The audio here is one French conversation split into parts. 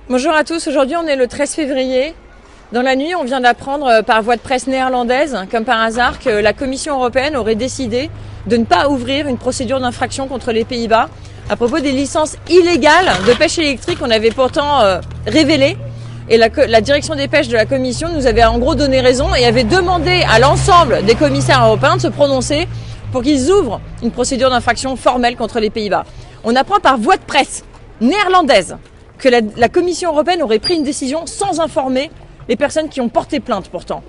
Bonjour à tous, aujourd'hui on est le 13 février. Dans la nuit, on vient d'apprendre par voie de presse néerlandaise, comme par hasard, que la Commission européenne aurait décidé de ne pas ouvrir une procédure d'infraction contre les Pays-Bas à propos des licences illégales de pêche électrique qu'on avait pourtant révélées. Et la direction des pêches de la Commission nous avait en gros donné raison et avait demandé à l'ensemble des commissaires européens de se prononcer pour qu'ils ouvrent une procédure d'infraction formelle contre les Pays-Bas. On apprend par voie de presse néerlandaise que la Commission européenne aurait pris une décision sans informer les personnes qui ont porté plainte pourtant.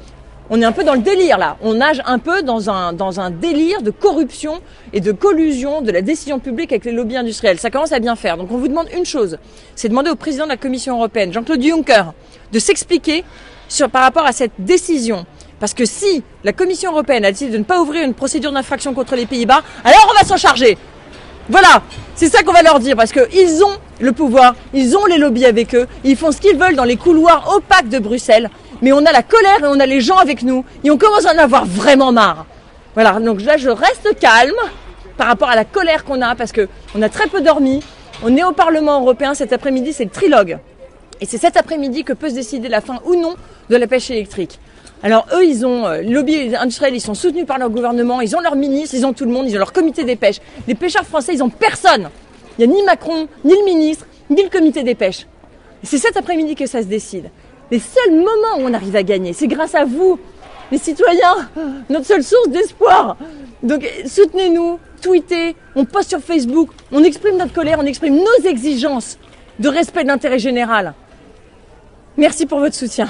On est un peu dans le délire là, on nage un peu dans un délire de corruption et de collusion de la décision publique avec les lobbies industriels. Ça commence à bien faire. Donc on vous demande une chose, c'est demander au président de la Commission européenne, Jean-Claude Juncker, de s'expliquer par rapport à cette décision. Parce que si la Commission européenne a décidé de ne pas ouvrir une procédure d'infraction contre les Pays-Bas, alors on va s'en charger. Voilà, c'est ça qu'on va leur dire, parce qu'ils ont le pouvoir, ils ont les lobbies avec eux, ils font ce qu'ils veulent dans les couloirs opaques de Bruxelles, mais on a la colère et on a les gens avec nous, et on commence à en avoir vraiment marre. Voilà, donc là je reste calme par rapport à la colère qu'on a, parce qu'on a très peu dormi, on est au Parlement européen, cet après-midi c'est le trilogue, et c'est cet après-midi que peut se décider la fin ou non de la pêche électrique. Alors eux, ils ont le lobby industriel, ils sont soutenus par leur gouvernement, ils ont leur ministre, ils ont tout le monde, ils ont leur comité des pêches. Les pêcheurs français, ils ont personne. Il n'y a ni Macron, ni le ministre, ni le comité des pêches. Et c'est cet après-midi que ça se décide. Les seuls moments où on arrive à gagner, c'est grâce à vous, les citoyens, notre seule source d'espoir. Donc soutenez-nous, tweetez, on poste sur Facebook, on exprime notre colère, on exprime nos exigences de respect de l'intérêt général. Merci pour votre soutien.